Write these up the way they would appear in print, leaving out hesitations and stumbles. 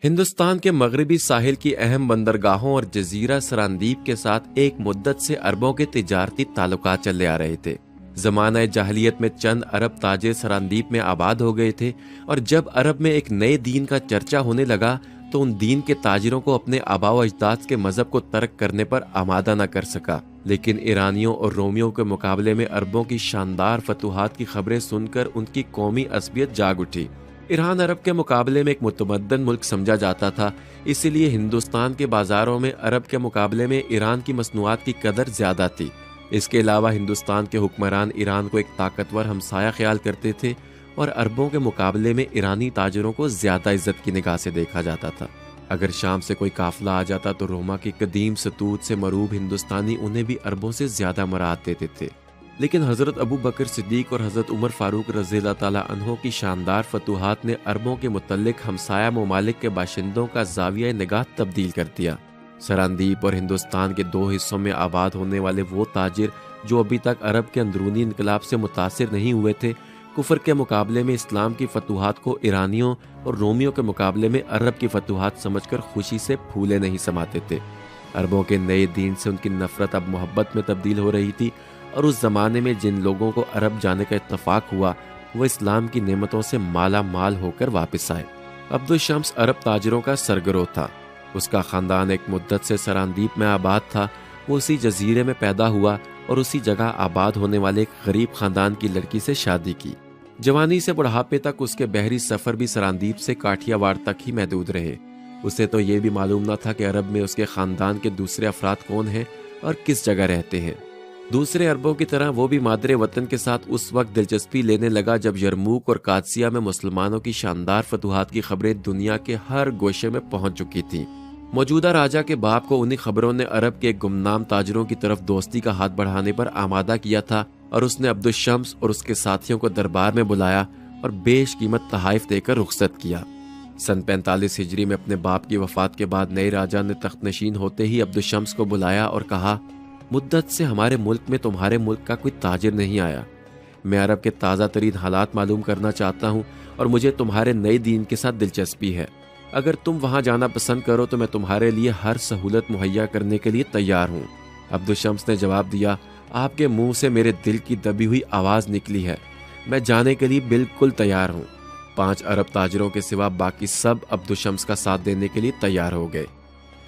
ہندوستان کے مغربی ساحل کی اہم بندرگاہوں اور جزیرہ سراندیپ کے ساتھ ایک مدت سے عربوں کے تجارتی تعلقات چلے آ رہے تھے۔ زمانہ جاہلیت میں چند عرب تاجر سراندیپ میں آباد ہو گئے تھے، اور جب عرب میں ایک نئے دین کا چرچا ہونے لگا تو ان دین کے تاجروں کو اپنے آباء و اجداد کے مذہب کو ترک کرنے پر آمادہ نہ کر سکا۔ لیکن ایرانیوں اور رومیوں کے مقابلے میں عربوں کی شاندار فتوحات کی خبریں سن کر ان کی قومی عصبیت جاگ اٹھی۔ ایران عرب کے مقابلے میں ایک متمدن ملک سمجھا جاتا تھا، اسی لیے ہندوستان کے بازاروں میں عرب کے مقابلے میں ایران کی مصنوعات کی قدر زیادہ تھی۔ اس کے علاوہ ہندوستان کے حکمران ایران کو ایک طاقتور ہمسایہ خیال کرتے تھے، اور عربوں کے مقابلے میں ایرانی تاجروں کو زیادہ عزت کی نگاہ سے دیکھا جاتا تھا۔ اگر شام سے کوئی قافلہ آ جاتا تو روما کی قدیم ستوت سے مروب ہندوستانی انہیں بھی عربوں سے زیادہ مراعات دیتے تھے۔ لیکن حضرت ابو بکر صدیق اور حضرت عمر فاروق رضی اللہ تعالیٰ عنہ کی شاندار فتوحات نے عربوں کے متعلق ہمسایہ ممالک کے باشندوں کا زاویہ نگاہ تبدیل کر دیا۔ سراندیپ اور ہندوستان کے دو حصوں میں آباد ہونے والے وہ تاجر جو ابھی تک عرب کے اندرونی انقلاب سے متاثر نہیں ہوئے تھے، کفر کے مقابلے میں اسلام کی فتوحات کو ایرانیوں اور رومیوں کے مقابلے میں عرب کی فتوحات سمجھ کر خوشی سے پھولے نہیں سماتے تھے۔ عربوں کے نئے دین سے ان کی نفرت اب محبت میں تبدیل ہو رہی تھی، اور اس زمانے میں جن لوگوں کو عرب جانے کا اتفاق ہوا وہ اسلام کی نعمتوں سے مالا مال ہو کر واپس آئے۔ عبدالشمس عرب تاجروں کا سرگرو تھا۔ اس کا خاندان ایک مدت سے سراندیپ میں آباد تھا۔ وہ اسی جزیرے میں پیدا ہوا اور اسی جگہ آباد ہونے والے ایک غریب خاندان کی لڑکی سے شادی کی۔ جوانی سے بڑھاپے تک اس کے بحری سفر بھی سراندیپ سے کاٹھیا واڑ تک ہی محدود رہے۔ اسے تو یہ بھی معلوم نہ تھا کہ عرب میں اس کے خاندان کے دوسرے افراد کون ہیں اور کس جگہ رہتے ہیں۔ دوسرے عربوں کی طرح وہ بھی مادر وطن کے ساتھ اس وقت دلچسپی لینے لگا جب یرموک اور قادسیہ میں مسلمانوں کی شاندار فتوحات کی خبریں دنیا کے ہر گوشے میں پہنچ چکی تھیں۔ موجودہ راجا کے باپ کو انہی خبروں نے عرب کے گمنام تاجروں کی طرف دوستی کا ہاتھ بڑھانے پر آمادہ کیا تھا، اور اس نے عبدالشمس اور اس کے ساتھیوں کو دربار میں بلایا اور بیش قیمت تحائف دے کر رخصت کیا۔ سن 45 ہجری میں اپنے باپ کی وفات کے بعد نئے راجا نے تخت نشین ہوتے ہی عبدالشمس کو بلایا اور کہا، مدت سے ہمارے ملک میں تمہارے ملک کا کوئی تاجر نہیں آیا۔ میں عرب کے تازہ ترین حالات معلوم کرنا چاہتا ہوں، اور مجھے تمہارے نئے دین کے ساتھ دلچسپی ہے۔ اگر تم وہاں جانا پسند کرو تو میں تمہارے لیے ہر سہولت مہیا کرنے کے لیے تیار ہوں۔ عبدالشمس نے جواب دیا، آپ کے منہ سے میرے دل کی دبی ہوئی آواز نکلی ہے، میں جانے کے لیے بالکل تیار ہوں۔ 5 عرب تاجروں کے سوا باقی سب عبدالشمس کا ساتھ دینے کے لیے تیار ہو گئے۔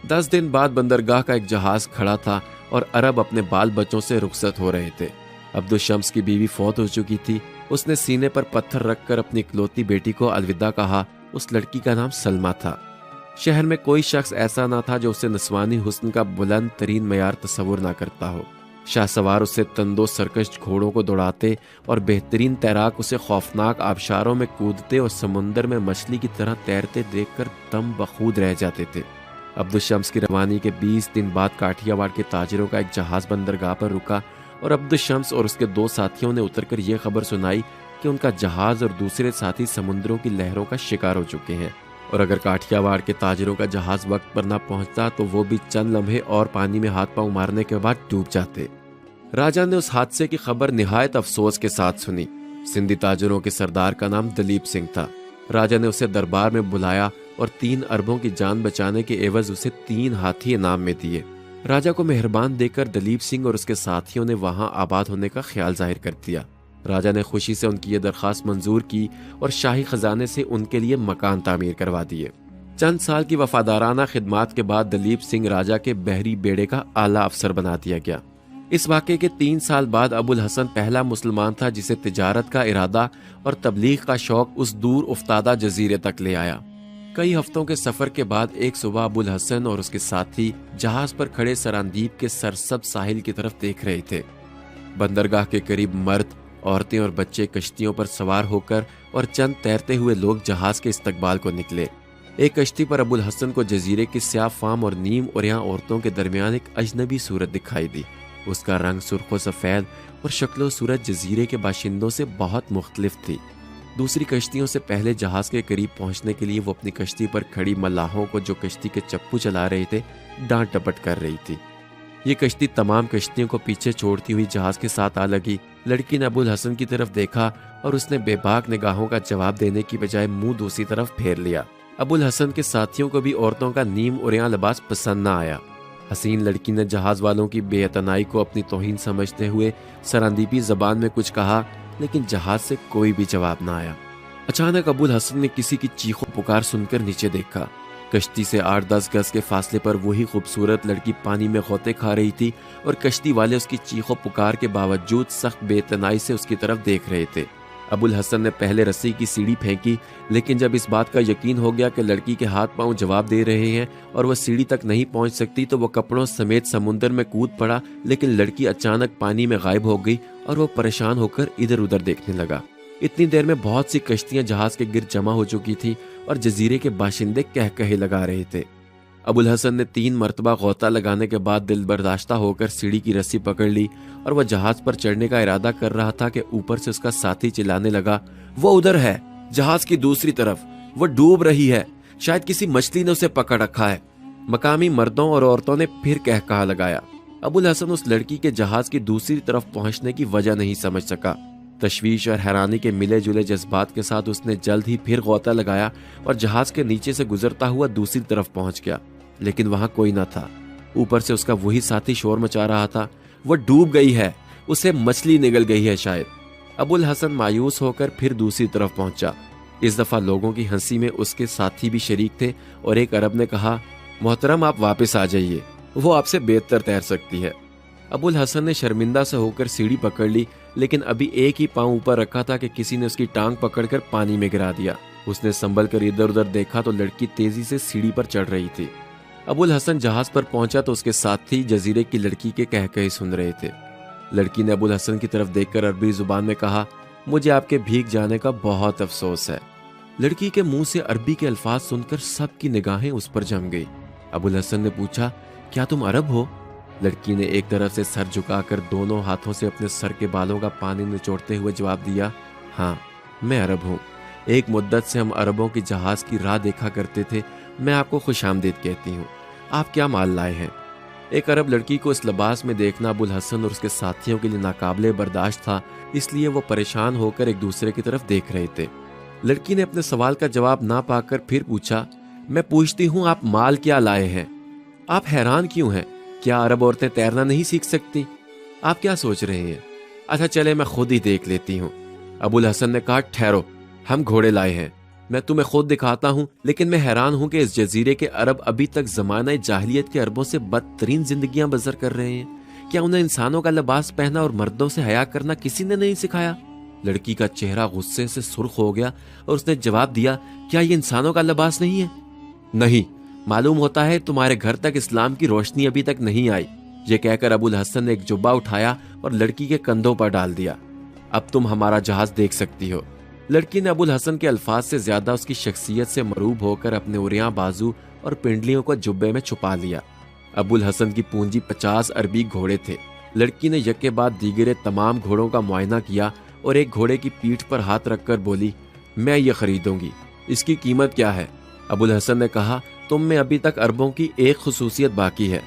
10 دن بعد بندرگاہ کا ایک جہاز کھڑا تھا اور عرب اپنے بال بچوں سے رخصت ہو رہے تھے۔ عبدالشمس کی بیوی فوت ہو چکی تھی۔ اس نے سینے پر پتھر رکھ کر اپنی اکلوتی بیٹی کو الوداع کہا۔ اس لڑکی کا نام سلمہ تھا۔ شہر میں کوئی شخص ایسا نہ تھا جو اسے نسوانی حسن کا بلند ترین معیار تصور نہ کرتا ہو۔ شاہ سوار اسے تندو سرکش گھوڑوں کو دوڑاتے، اور بہترین تیراک اسے خوفناک آبشاروں میں کودتے اور سمندر میں مچھلی کی طرح تیرتے دیکھ کر دم بخود رہ جاتے تھے۔ عبدالشمس کی روانی کے 20 دن بعد کاٹھیا واڑ کے تاجروں کا ایک جہاز بندرگاہ پر رکا، اور عبدالشمس اور اس کے 2 ساتھیوں نے اتر کر یہ خبر سنائی کہ ان کا جہاز اور دوسرے ساتھی سمندروں کی لہروں کا شکار ہو چکے ہیں، اور اگر کاٹھیا واڑ کے تاجروں کا جہاز وقت پر نہ پہنچتا تو وہ بھی چند لمحے اور پانی میں ہاتھ پاؤں مارنے کے بعد ڈوب جاتے۔ راجا نے اس حادثے کی خبر نہایت افسوس کے ساتھ سنی۔ سندھی تاجروں کے سردار کا نام دلیپ سنگھ تھا۔ راجا نے اسے دربار میں بلایا اور 3 عربوں کی جان بچانے کے عوض اسے 3 ہاتھی انعام میں دیے۔ راجا کو مہربان دیکھ کر دلیپ سنگھ اور اس کے ساتھیوں نے وہاں آباد ہونے کا خیال ظاہر کر دیا۔ راجا نے خوشی سے ان کی یہ درخواست منظور کی اور شاہی خزانے سے ان کے لیے مکان تعمیر کروا دیے۔ چند سال کی وفادارانہ خدمات کے بعد دلیپ سنگھ راجا کے بحری بیڑے کا اعلیٰ افسر بنا دیا گیا۔ اس واقعے کے 3 سال بعد ابو الحسن پہلا مسلمان تھا جسے تجارت کا ارادہ اور تبلیغ کا شوق اس دور افتادہ جزیرے تک لے آیا۔ کئی ہفتوں کے سفر کے بعد ایک صبح ابو الحسن اور اس کے ساتھی جہاز پر کھڑے سراندیپ کے سرسبز ساحل کی طرف دیکھ رہے تھے۔ بندرگاہ کے قریب مرد، عورتیں اور بچے کشتیوں پر سوار ہو کر اور چند تیرتے ہوئے لوگ جہاز کے استقبال کو نکلے۔ ایک کشتی پر ابو الحسن کو جزیرے کی سیاہ فام اور نیم عریاں عورتوں کے درمیان ایک اجنبی صورت دکھائی دی۔ اس کا رنگ سرخ و سفید اور شکل و صورت جزیرے کے باشندوں سے بہت مختلف تھی۔ دوسری کشتیوں سے پہلے جہاز کے قریب پہنچنے کے لیے وہ اپنی کشتی پر کھڑی ملاحوں کو جو کشتی کے چپو چلا رہے تھے ڈانٹ ڈپٹ کر رہی تھی۔ یہ کشتی تمام کشتیوں کو پیچھے چھوڑتی ہوئی جہاز کے ساتھ آ لگی۔ لڑکی نے ابو الحسن کی طرف دیکھا اور اس نے بے باک نگاہوں کا جواب دینے کی بجائے منہ دوسری طرف پھیر لیا۔ ابو الحسن کے ساتھیوں کو بھی عورتوں کا نیم عریاں لباس پسند نہ آیا۔ حسین لڑکی نے جہاز والوں کی بے اعتنائی کو اپنی توہین سمجھتے ہوئے سراندیپی زبان میں کچھ کہا، لیکن جہاز سے کوئی بھی جواب نہ آیا۔ اچانک ابو الحسن نے کسی کی چیخ و پکار سن کر نیچے دیکھا۔ کشتی سے 8-10 گز کے فاصلے پر وہی خوبصورت لڑکی پانی میں غوطے کھا رہی تھی اور کشتی والے اس کی چیخ و پکار کے باوجود سخت بے اعتنائی سے اس کی طرف دیکھ رہے تھے۔ ابو الحسن نے پہلے رسی کی سیڑھی پھینکی، لیکن جب اس بات کا یقین ہو گیا کہ لڑکی کے ہاتھ پاؤں جواب دے رہے ہیں اور وہ سیڑھی تک نہیں پہنچ سکتی تو وہ کپڑوں سمیت سمندر میں کود پڑا، لیکن لڑکی اچانک پانی میں غائب ہو گئی اور وہ پریشان ہو کر ادھر ادھر دیکھنے لگا۔ اتنی دیر میں بہت سی کشتیاں جہاز کے گرد جمع ہو چکی تھی اور جزیرے کے باشندے کہے لگا رہے تھے۔ ابو الحسن نے 3 مرتبہ غوطہ لگانے کے بعد دل برداشتہ ہو کر سیڑھی کی رسی پکڑ لی اور وہ جہاز پر چڑھنے کا ارادہ کر رہا تھا کہ اوپر سے اس کا ساتھی چلانے لگا، وہ ادھر ہے، جہاز کی دوسری طرف، وہ ڈوب رہی ہے، شاید کسی مچھلی نے اسے پکڑ رکھا ہے۔ مقامی مردوں اور عورتوں نے پھر کہا لگایا۔ ابو الحسن اس لڑکی کے جہاز کی دوسری طرف پہنچنے کی وجہ نہیں سمجھ سکا۔ تشویش اور حیرانی کے ملے جلے جذبات کے ساتھ اس نے جلد ہی پھر غوطہ لگایا اور جہاز کے نیچے سے گزرتا ہوا دوسری طرف پہنچ گیا، لیکن وہاں کوئی نہ تھا۔ اوپر سے اس کا وہی ساتھی شور مچا رہا تھا، وہ ڈوب گئی ہے، اسے مچھلی نگل گئی ہے شاید۔ ابو الحسن مایوس ہو کر پھر دوسری طرف پہنچا۔ اس دفعہ لوگوں کی ہنسی میں اس کے ساتھی بھی شریک تھے اور ایک عرب نے کہا، محترم آپ واپس آ جائیے، وہ آپ سے بہتر تیر سکتی ہے۔ ابو الحسن نے شرمندہ سے ہو کر سیڑھی پکڑ لی، لیکن ابھی ایک ہی پاؤں اوپر رکھا تھا کہ کسی نے اس کی ٹانگ پکڑ کر پانی میں گرا دیا۔ اس نے سنبھل کر ادھر ادھر دیکھا تو لڑکی تیزی سے سیڑھی پر چڑھ رہی تھی۔ ابو الحسن جہاز پر پہنچا تو اس کے ساتھی جزیرے کی لڑکی کے کہے سن رہے تھے۔ لڑکی نے ابو الحسن کی طرف دیکھ کر عربی زبان میں کہا، مجھے آپ کے بھیگ جانے کا بہت افسوس ہے۔ لڑکی کے منہ سے عربی کے الفاظ سن کر سب کی نگاہیں اس پر جم گئی۔ ابو الحسن نے پوچھا، کیا تم عرب ہو؟ لڑکی نے ایک طرف سے سر جھکا کر دونوں ہاتھوں سے اپنے سر کے بالوں کا پانی نچوڑتے ہوئے جواب دیا، ہاں میں عرب ہوں، ایک مدت سے ہم عربوں کی جہاز کی راہ دیکھا کرتے تھے، میں آپ کو خوش آمدید کہتی ہوں، آپ کیا مال لائے ہیں؟ ایک عرب لڑکی کو اس لباس میں دیکھنا ابو الحسن اور اس کے ساتھیوں کے لیے ناقابل برداشت تھا، اس لیے وہ پریشان ہو کر ایک دوسرے کی طرف دیکھ رہے تھے۔ لڑکی نے اپنے سوال کا جواب نہ پا کر پھر پوچھا، میں پوچھتی ہوں آپ مال کیا لائے ہیں؟ آپ حیران کیوں ہیں؟ کیا عرب عورتیں تیرنا نہیں سیکھ سکتی؟ آپ کیا سوچ رہے ہیں؟ اچھا چلے میں خود ہی دیکھ لیتی ہوں۔ ابو الحسن نے کہا، ٹھہرو، ہم گھوڑے لائے ہیں، میں تمہیں خود دکھاتا ہوں، لیکن میں حیران ہوں کہ اس جزیرے کے عرب ابھی تک زمانہ جاہلیت کے عربوں سے بدترین زندگیاں بسر کر رہے ہیں۔ کیا انہیں انسانوں کا لباس پہنا اور مردوں سے حیا کرنا کسی نے نہیں سکھایا؟ لڑکی کا چہرہ غصے سے سرخ ہو گیا اور اس نے جواب دیا، کیا یہ انسانوں کا لباس نہیں ہے؟ نہیں، معلوم ہوتا ہے تمہارے گھر تک اسلام کی روشنی ابھی تک نہیں آئی۔ یہ کہہ کر ابو الحسن نے ایک جبہ اٹھایا اور لڑکی کے کندھوں پر ڈال دیا۔ اب تم ہمارا جہاز دیکھ سکتی ہو۔ لڑکی نے ابو الحسن کے الفاظ سے زیادہ اس کی شخصیت سے مروب ہو کر اپنے عریاں بازو اور پنڈلیوں کو جبے میں چھپا لیا۔ ابو الحسن کی پونجی 50 عربی گھوڑے تھے۔ لڑکی نے یکے بعد دیگرے تمام گھوڑوں کا معائنہ کیا اور ایک گھوڑے کی پیٹھ پر ہاتھ رکھ کر بولی، میں یہ خریدوں گی، اس کی قیمت کیا ہے؟ ابو الحسن نے کہا، تم میں ابھی تک عربوں کی ایک خصوصیت باقی ہے،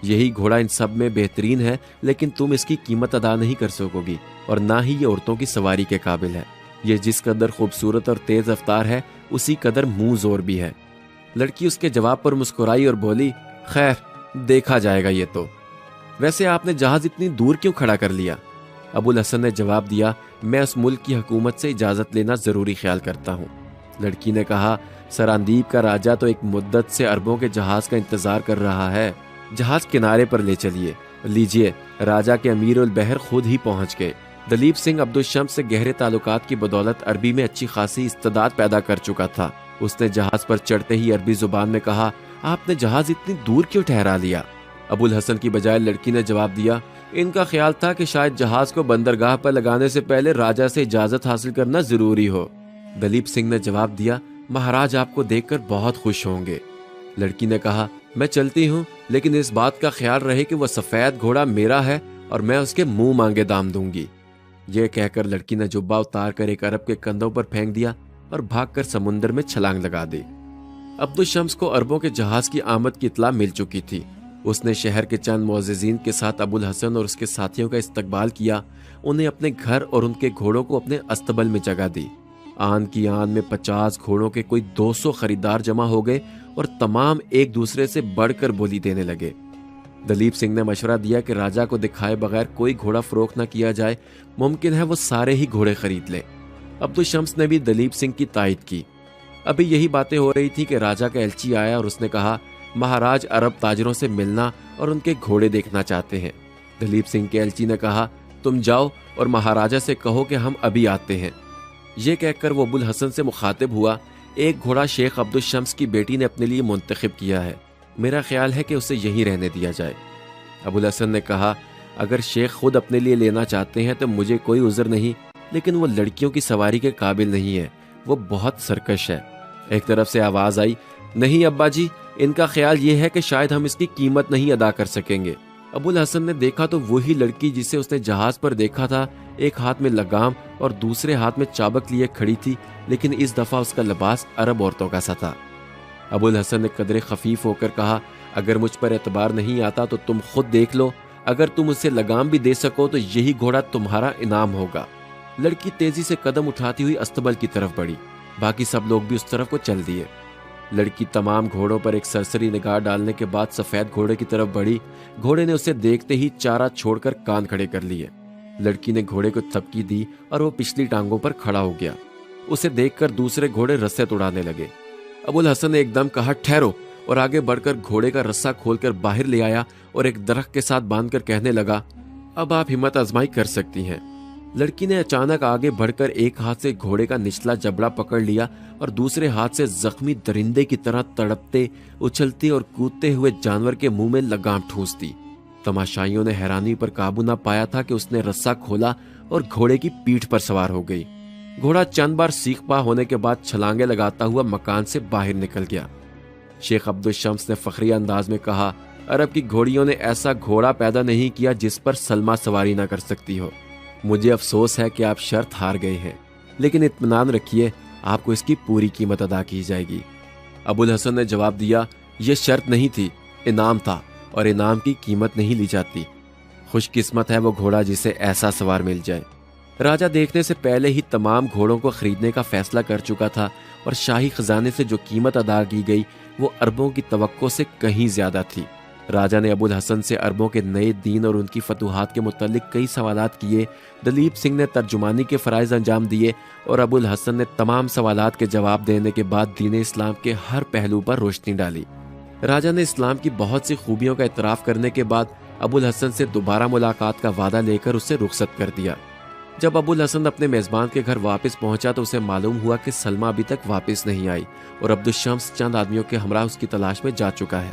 یہی گھوڑا ان سب میں بہترین ہے، لیکن تم اس کی قیمت ادا نہیں کر سکو گی اور نہ ہی یہ عورتوں کی سواری کے قابل ہے۔ یہ جس قدر خوبصورت اور تیز رفتار ہے، اسی قدر منہ زور بھی ہے۔ لڑکی اس کے جواب پر مسکرائی اور بولی، خیر دیکھا جائے گا یہ تو۔ ویسے آپ نے جہاز اتنی دور کیوں کھڑا کر لیا؟ ابو الحسن نے جواب دیا، میں اس ملک کی حکومت سے اجازت لینا ضروری خیال کرتا ہوں۔ لڑکی نے کہا، سراندیپ کا راجہ تو ایک مدت سے عربوں کے جہاز کا انتظار کر رہا ہے، جہاز کنارے پر لے چلیے۔ لیجئے، راجہ کے امیر البحر خود ہی پہنچ گئے۔ دلیپ سنگھ عبد الشمس سے گہرے تعلقات کی بدولت عربی میں اچھی خاصی استعداد پیدا کر چکا تھا۔ اس نے جہاز پر چڑھتے ہی عربی زبان میں کہا، آپ نے جہاز اتنی دور کیوں ٹھہرا لیا؟ ابو الحسن کی بجائے لڑکی نے جواب دیا، ان کا خیال تھا کہ شاید جہاز کو بندرگاہ پر لگانے سے پہلے راجہ سے اجازت حاصل کرنا ضروری ہو۔ دلیپ سنگھ نے جواب دیا، مہاراج آپ کو دیکھ کر بہت خوش ہوں گے۔ لڑکی نے کہا، میں چلتی ہوں، لیکن اس بات کا خیال رہے کہ وہ سفید گھوڑا میرا ہے اور میں اس کے منہ مانگے دام دوں گی۔ یہ کہہ کر لڑکی نے جبہ اتار کر ایک عرب کے کندھوں پر پھینک دیا اور بھاگ کر سمندر میں چھلانگ لگا دی۔ عبد الشمس کو عربوں کے جہاز کی آمد کی اطلاع مل چکی تھی۔ اس نے شہر کے چند معززین کے ساتھ ابو الحسن اور اس کے ساتھیوں کا استقبال کیا، انہیں اپنے گھر اور ان کے گھوڑوں کو اپنے استبل میں جگہ دی۔ آن کی آن میں 50 گھوڑوں کے کوئی 200 خریدار جمع ہو گئے اور تمام ایک دوسرے سے بڑھ کر بولی دینے لگے۔ دلیپ سنگھ نے مشورہ دیا کہ راجا کو دکھائے بغیر کوئی گھوڑا فروخت نہ کیا جائے، ممکن ہے وہ سارے ہی گھوڑے خرید لیں۔ عبدالشمس نے بھی دلیپ سنگھ کی تائید کی۔ ابھی یہی باتیں ہو رہی تھی کہ راجا کا ایلچی آیا اور اس نے کہا، مہاراج عرب تاجروں سے ملنا اور ان کے گھوڑے دیکھنا چاہتے ہیں۔ دلیپ سنگھ کے ایلچی نے کہا، تم جاؤ اور مہاراجا سے کہو کہ ہم ابھی آتے ہیں۔ یہ کہہ کر وہ ابوالحسن سے مخاطب ہوا، ایک گھوڑا شیخ عبدالشمس کی بیٹی نے اپنے لیے منتخب کیا ہے، میرا خیال ہے کہ اسے یہیں رہنے دیا جائے۔ ابوالحسن نے کہا، اگر شیخ خود اپنے لیے لینا چاہتے ہیں تو مجھے کوئی عذر نہیں، لیکن وہ لڑکیوں کی سواری کے قابل نہیں ہے، وہ بہت سرکش ہے۔ ایک طرف سے آواز آئی، نہیں ابا جی، ان کا خیال یہ ہے کہ شاید ہم اس کی قیمت نہیں ادا کر سکیں گے۔ ابوالحسن نے دیکھا تو وہی لڑکی جسے اس نے جہاز پر دیکھا تھا، ایک ہاتھ میں لگام اور دوسرے ہاتھ میں چابک لیے کھڑی تھی، لیکن اس دفعہ اس کا لباس عرب عورتوں کا سا تھا۔ ابوالحسن نے قدرے خفیف ہو کر کہا، اگر مجھ پر اعتبار نہیں آتا تو تم خود دیکھ لو، اگر تم اسے لگام بھی دے سکو تو یہی گھوڑا تمہارا انعام ہوگا۔ لڑکی تیزی سے قدم اٹھاتی ہوئی استبل کی طرف بڑھی، باقی سب لوگ بھی اس طرف کو چل دیے۔ لڑکی تمام گھوڑوں پر ایک سرسری نگاہ ڈالنے کے بعد سفید گھوڑے کی طرف بڑھی۔ گھوڑے نے اسے دیکھتے ہی چارہ چھوڑ کر کان کھڑے کر لیے۔ لڑکی نے گھوڑے کو تھپکی دی اور وہ پچھلی ٹانگوں پر کھڑا ہو گیا۔ اسے دیکھ کر دوسرے گھوڑے رسے توڑانے لگے۔ ابوالحسن نے ایک دم کہا، ٹھہرو، اور آگے بڑھ کر گھوڑے کا رسہ کھول کر باہر لے آیا اور ایک درخت کے ساتھ باندھ کر کہنے لگا، اب آپ ہمت آزمائی کر سکتی ہیں۔ لڑکی نے اچانک آگے بڑھ کر ایک ہاتھ سے گھوڑے کا نچلا جبڑا پکڑ لیا اور دوسرے ہاتھ سے زخمی درندے کی طرح تڑپتے، اچھلتے اور کودتے ہوئے جانور کے منہ میں لگام ٹھونس دی۔ تماشائیوں نے حیرانی پر قابو نہ پایا تھا کہ اس نے رسہ کھولا اور گھوڑے کی پیٹھ پر سوار ہو گئی۔ گھوڑا چند بار سیخ پا ہونے کے بعد چھلانگے لگاتا ہوا مکان سے باہر نکل گیا۔ شیخ عبدالشمس نے فخریہ انداز میں کہا، عرب کی گھوڑیوں نے ایسا گھوڑا پیدا نہیں کیا جس پر سلمہ سواری نہ کر سکتی ہو۔ مجھے افسوس ہے کہ آپ شرط ہار گئے ہیں، لیکن اطمینان رکھیے، آپ کو اس کی پوری قیمت ادا کی جائے گی۔ ابوالحسن نے جواب دیا، یہ شرط نہیں تھی، انعام تھا، اور انعام کی قیمت نہیں لی جاتی۔ خوش قسمت ہے وہ گھوڑا جسے ایسا سوار مل جائے۔ راجہ دیکھنے سے پہلے ہی تمام گھوڑوں کو خریدنے کا فیصلہ کر چکا تھا، اور شاہی خزانے سے جو قیمت ادا کی گئی وہ عربوں کی توقع سے کہیں زیادہ تھی۔ راجہ نے ابوالحسن سے عربوں کے نئے دین اور ان کی فتوحات کے متعلق کئی سوالات کیے۔ دلیپ سنگھ نے ترجمانی کے فرائض انجام دیے اور ابوالحسن نے تمام سوالات کے جواب دینے کے بعد دین اسلام کے ہر پہلو پر روشنی ڈالی۔ راجہ نے اسلام کی بہت سی خوبیوں کا اعتراف کرنے کے بعد ابوالحسن سے دوبارہ ملاقات کا وعدہ لے کر اسے رخصت کر دیا۔ جب ابوالحسن اپنے میزبان کے گھر واپس پہنچا تو اسے معلوم ہوا کہ سلمہ ابھی تک واپس نہیں آئی اور عبدالشمس چند آدمیوں کے ہمراہ اس کی تلاش میں جا چکا ہے۔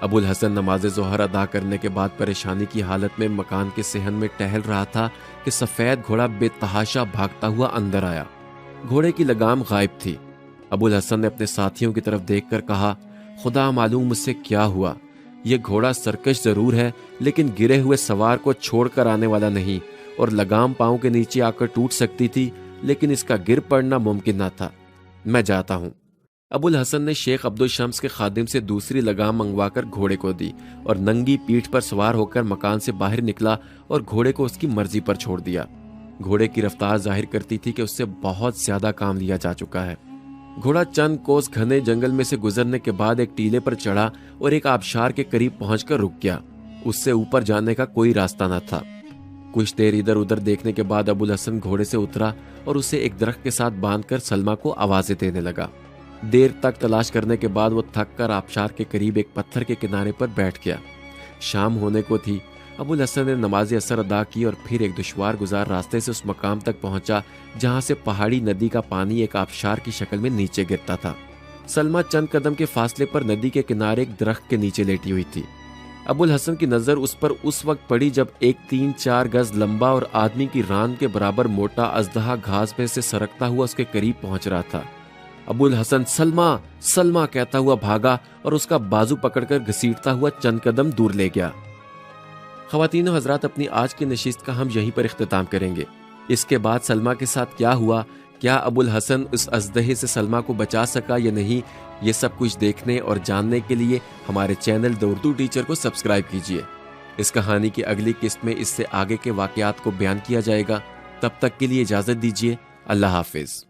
ابوالحسن نماز ظہر ادا کرنے کے بعد پریشانی کی حالت میں مکان کے صحن میں ٹہل رہا تھا کہ سفید گھوڑا بے تحاشا بھاگتا ہوا اندر آیا۔ گھوڑے کی لگام غائب تھی۔ ابوالحسن نے اپنے ساتھیوں کی طرف دیکھ کر کہا، خدا معلوم مجھ سے کیا ہوا، یہ گھوڑا سرکش ضرور ہے لیکن گرے ہوئے سوار کو چھوڑ کر آنے والا نہیں، اور لگام پاؤں کے نیچے آ کر ٹوٹ سکتی تھی لیکن اس کا گر پڑنا ممکن نہ تھا۔ میں جاتا ہوں۔ ابوالحسن نے شیخ عبدالشمس کے خادم سے دوسری لگام منگوا کر گھوڑے کو دی اور ننگی پیٹھ پر سوار ہو کر مکان سے باہر نکلا اور گھوڑے کو اس کی مرضی پر چھوڑ دیا۔ گھوڑے کی رفتار ظاہر کرتی تھی کہ اس سے بہت زیادہ کام لیا جا چکا ہے۔ گھوڑا چند کوس گھنے جنگل میں سے گزرنے کے بعد ایک ٹیلے پر چڑھا اور ایک آبشار کے قریب پہنچ کر رک گیا۔ اس سے اوپر جانے کا کوئی راستہ نہ تھا۔ کچھ دیر ادھر ادھر دیکھنے کے بعد ابوالحسن گھوڑے سے اترا اور اسے ایک درخت کے ساتھ باندھ کر سلمہ کو آوازیں دینے لگا۔ دیر تک تلاش کرنے کے بعد وہ تھک کر آبشار کے قریب ایک پتھر کے کنارے پر بیٹھ گیا۔ شام ہونے کو تھی۔ ابوالحسن نے نماز عصر ادا کی اور پھر ایک دشوار گزار راستے سے اس مقام تک پہنچا جہاں سے پہاڑی ندی کا پانی ایک آبشار کی شکل میں نیچے گرتا تھا۔ سلمہ چند قدم کے فاصلے پر ندی کے کنارے ایک درخت کے نیچے لیٹی ہوئی تھی۔ ابوالحسن کی نظر اس پر اس وقت پڑی جب ایک 3-4 گز لمبا اور آدمی کی ران کے برابر موٹا اژدہا گھاس میں سے سرکتا ہوا اس کے قریب پہنچ رہا تھا۔ ابوالحسن سلمہ سلمہ کہتا ہوا بھاگا اور اس کا بازو پکڑ کر گھسیٹتا ہوا چند قدم دور لے گیا۔ خواتین و حضرات، اپنی آج کی نشست کا ہم یہیں پر اختتام کریں گے۔ اس کے بعد سلمہ کے ساتھ کیا ہوا، کیا ابوالحسن اس اژدہے سے سلمہ کو بچا سکا یا نہیں، یہ سب کچھ دیکھنے اور جاننے کے لیے ہمارے چینل دی اردو ٹیچر کو سبسکرائب کیجیے۔ اس کہانی کی اگلی قسط میں اس سے آگے کے واقعات کو بیان کیا جائے گا۔ تب تک کے لیے اجازت دیجیے۔ اللہ حافظ۔